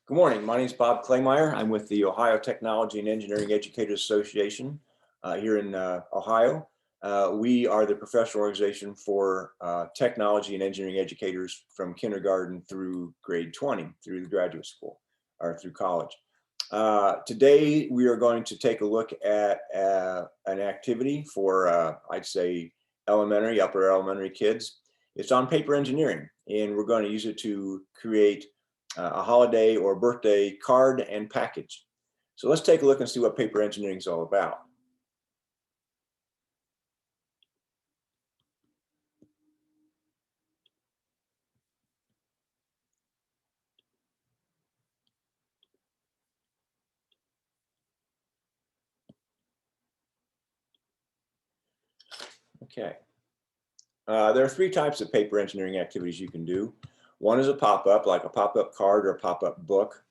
Good morning. My name is Bob Claymeyer. I'm with the Ohio Technology and Engineering Educators Association here in Ohio. We are the professional organization for technology and engineering educators from kindergarten through grade 20, through the graduate school or through college. Today, we are going to take a look at an activity for, I'd say, upper elementary kids. It's on paper engineering, and we're going to use it to create a holiday or birthday card and package. So let's take a look and see what paper engineering is all about. Okay. There are three types of paper engineering activities you can do. One is a pop-up, like a pop-up card or a pop-up book.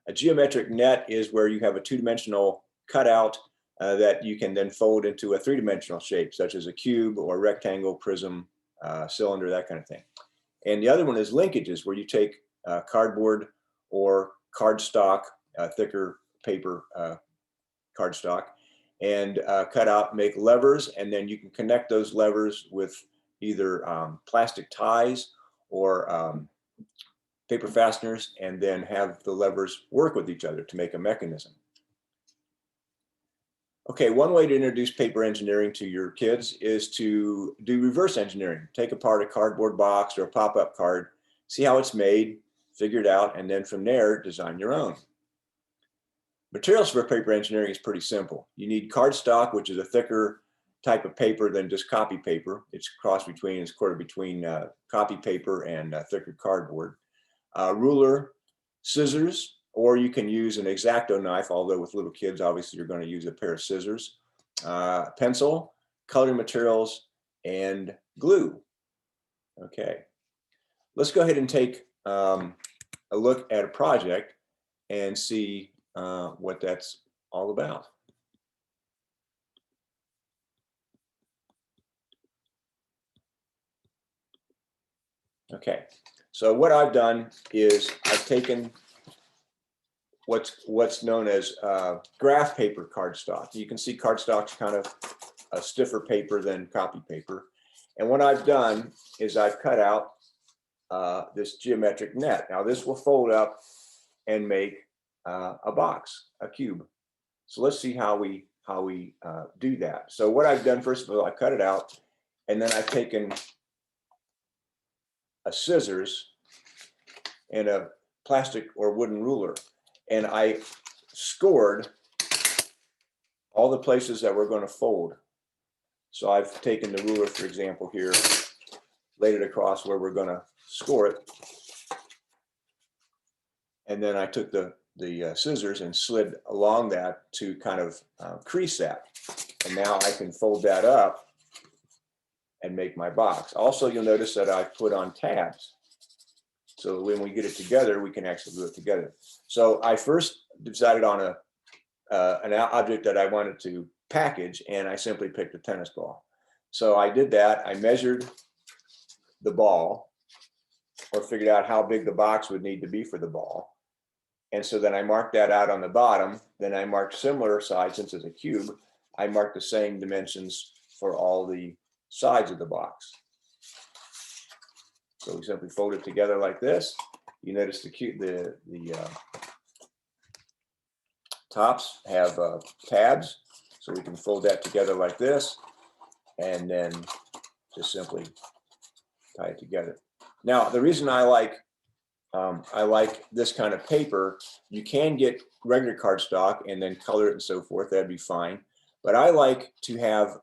A geometric net is where you have a two-dimensional cutout that you can then fold into a three-dimensional shape, such as a cube or rectangle, prism, cylinder, that kind of thing. And the other one is linkages, where you take cardboard or cardstock, thicker paper cardstock, and cut out, make levers, and then you can connect those levers with either plastic ties or paper fasteners, and then have the levers work with each other to make a mechanism. Okay, one way to introduce paper engineering to your kids is to do reverse engineering. Take apart a cardboard box or a pop-up card, see how it's made, figure it out, and then from there, design your own. Materials for paper engineering is pretty simple. You need cardstock, which is a thicker type of paper than just copy paper. It's quarter between copy paper and thicker cardboard. Ruler, scissors, or you can use an X-Acto knife, although with little kids, obviously you're going to use a pair of scissors, pencil, coloring materials, and glue. Okay, let's go ahead and take a look at a project and see what that's all about. Okay, so what I've done is I've taken what's known as graph paper cardstock. You can see cardstock's kind of a stiffer paper than copy paper. And what I've done is I've cut out this geometric net. Now this will fold up and make a box, a cube. So let's see how we do that. So what I've done, first of all, I cut it out, and then I've taken a scissors and a plastic or wooden ruler, and I scored all the places that we're going to fold. So I've taken the ruler, for example, here, laid it across where we're going to score it, and then I took the scissors and slid along that to kind of crease that. And now I can fold that up and make my box. Also, you'll notice that I put on tabs. So when we get it together, we can actually glue it together. So I first decided on an object that I wanted to package, and I simply picked a tennis ball. So I did that. I measured the ball, or figured out how big the box would need to be for the ball. And so then I marked that out on the bottom. Then I marked similar sides, since it's a cube, I marked the same dimensions for all the sides of the box. So we simply fold it together like this. You notice the tops have tabs, so we can fold that together like this, and then just simply tie it together. Now, the reason I like this kind of paper, you can get regular cardstock and then color it and so forth. That'd be fine. But I like to have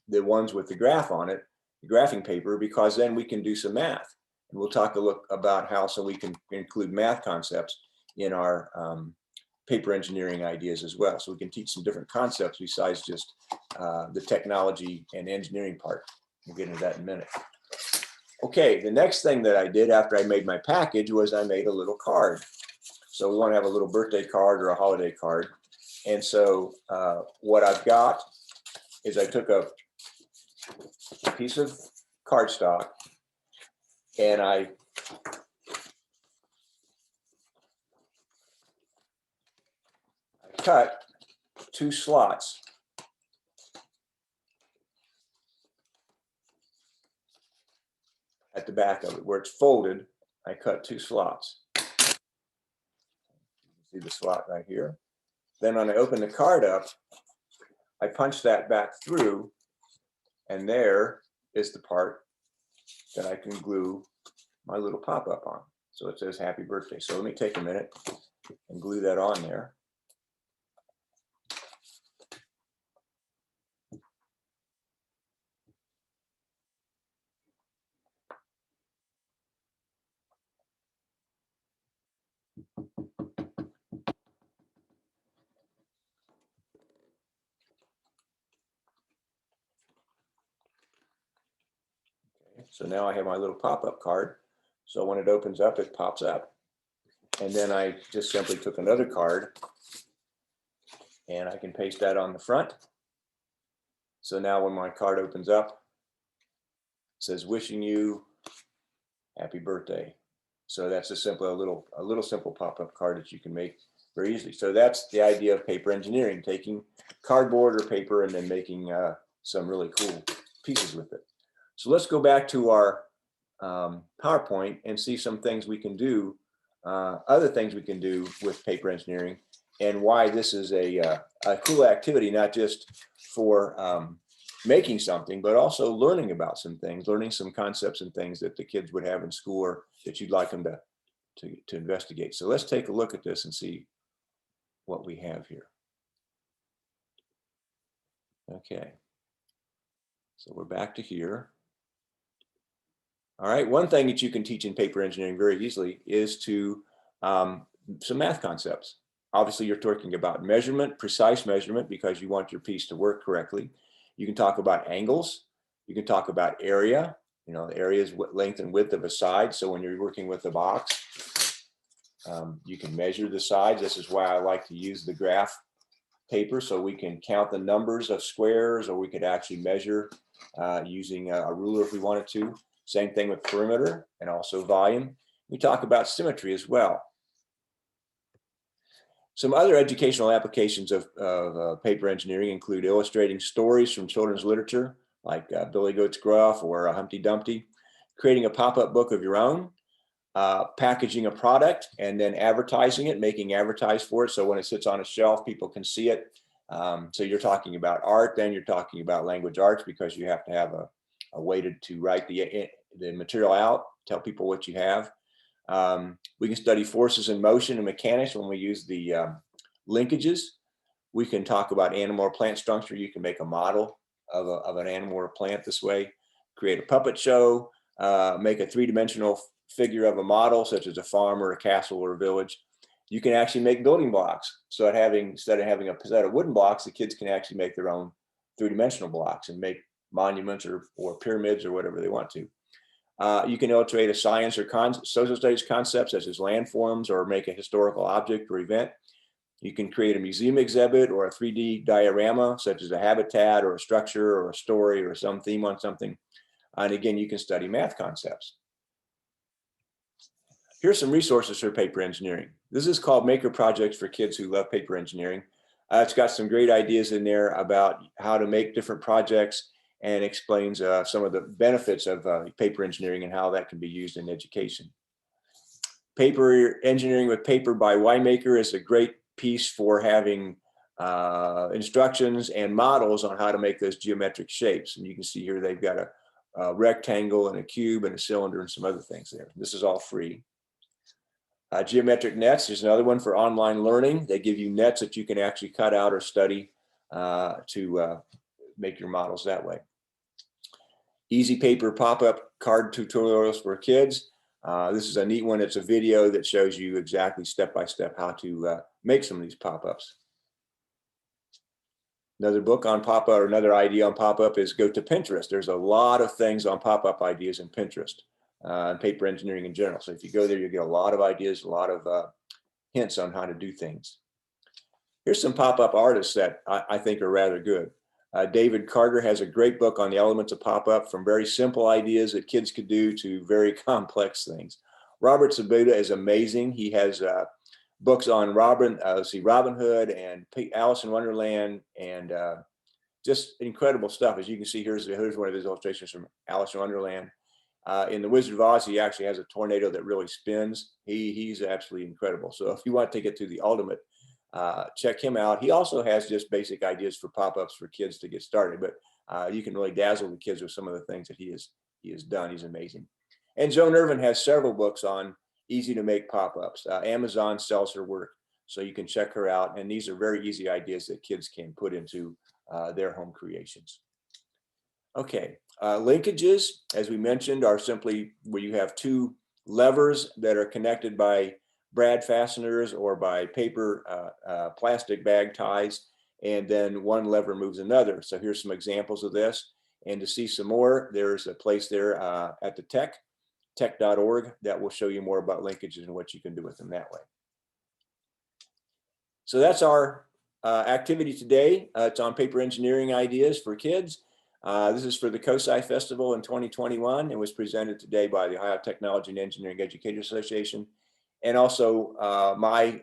the ones with the graph on it, the graphing paper, because then we can do some math. And we'll talk a look about how we can include math concepts in our paper engineering ideas as well. So we can teach some different concepts besides just the technology and engineering part. We'll get into that in a minute. Okay, the next thing that I did after I made my package was I made a little card. So we want to have a little birthday card or a holiday card. And so what I've got is I took a piece of cardstock and I cut 2 slots at the back of it where it's folded. I cut 2 slots. You see the slot right here. Then when I open the card up, I punch that back through, and there is the part that I can glue my little pop-up on. So it says happy birthday. So let me take a minute and glue that on there. So now I have my little pop-up card. So when it opens up, it pops up. And then I just simply took another card and I can paste that on the front. So now when my card opens up, it says wishing you happy birthday. So that's a little simple pop-up card that you can make very easily. So that's the idea of paper engineering, taking cardboard or paper and then making some really cool pieces with it. So let's go back to our PowerPoint and see some things we can do, other things we can do with paper engineering, and why this is a cool activity, not just for making something, but also learning about some things, learning some concepts and things that the kids would have in school or that you'd like them to investigate. So let's take a look at this and see what we have here. Okay, so we're back to here. All right, one thing that you can teach in paper engineering very easily is to some math concepts. Obviously, you're talking about measurement, precise measurement, because you want your piece to work correctly. You can talk about angles. You can talk about area. You know, the area is length and width of a side. So when you're working with a box, you can measure the sides. This is why I like to use the graph paper, so we can count the numbers of squares, or we could actually measure using a ruler if we wanted to. Same thing with perimeter and also volume. We talk about symmetry as well. Some other educational applications of paper engineering include illustrating stories from children's literature, like Billy Goat's Gruff or Humpty Dumpty, creating a pop-up book of your own, packaging a product and then advertising it, making advertise for it. So when it sits on a shelf, people can see it. So you're talking about art, then you're talking about language arts, because you have to have a way to write the material out, tell people what you have. We can study forces in motion and mechanics when we use the linkages. We can talk about animal or plant structure. You can make a model of an animal or a plant this way, create a puppet show, make a three-dimensional figure of a model, such as a farm or a castle or a village. You can actually make building blocks. So instead of having a set of wooden blocks, the kids can actually make their own three-dimensional blocks and make monuments or pyramids or whatever they want to. You can illustrate a science or social studies concept, such as landforms, or make a historical object or event. You can create a museum exhibit or a 3D diorama, such as a habitat or a structure or a story or some theme on something. And again, you can study math concepts. Here's some resources for paper engineering. This is called Maker Projects for Kids Who Love Paper Engineering. It's got some great ideas in there about how to make different projects, and explains some of the benefits of paper engineering and how that can be used in education. Paper Engineering with Paper by Winemaker is a great piece for having instructions and models on how to make those geometric shapes. And you can see here they've got a rectangle and a cube and a cylinder and some other things there. This is all free. Geometric Nets is another one for online learning. They give you nets that you can actually cut out or study to make your models that way. Easy Paper pop-up card tutorials for kids. This is a neat one. It's a video that shows you exactly step-by-step how to make some of these pop-ups. Another book on pop-up, or another idea on pop-up, is go to Pinterest. There's a lot of things on pop-up ideas in Pinterest, and paper engineering in general. So if you go there, you get a lot of ideas, a lot of hints on how to do things. Here's some pop-up artists that I think are rather good. David Carter has a great book on the elements of pop-up, from very simple ideas that kids could do to very complex things. Robert Sabuda is amazing. He has books on Robin Hood and Alice in Wonderland, and just incredible stuff. As you can see, here's one of his illustrations from Alice in Wonderland. In the Wizard of Oz, he actually has a tornado that really spins. He's absolutely incredible. So if you want to take it to the ultimate, check him out. He also has just basic ideas for pop-ups for kids to get started, but you can really dazzle the kids with some of the things that he has done. He's amazing. And Joan Irvin has several books on easy to make pop-ups. Amazon sells her work, so you can check her out. And these are very easy ideas that kids can put into their home creations. Okay, linkages, as we mentioned, are simply where you have two levers that are connected by brad fasteners or by paper plastic bag ties, and then one lever moves another. So here's some examples of this. And to see some more, there's a place there at the tech.org that will show you more about linkages and what you can do with them that way. So that's our activity today. It's on paper engineering ideas for kids. This is for the COSI Festival in 2021. It was presented today by the Ohio Technology and Engineering Educators Association, and also my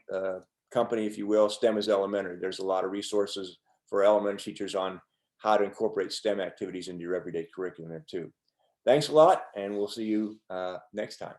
company, if you will, STEM is Elementary. There's a lot of resources for elementary teachers on how to incorporate STEM activities into your everyday curriculum there too. Thanks a lot, and we'll see you next time.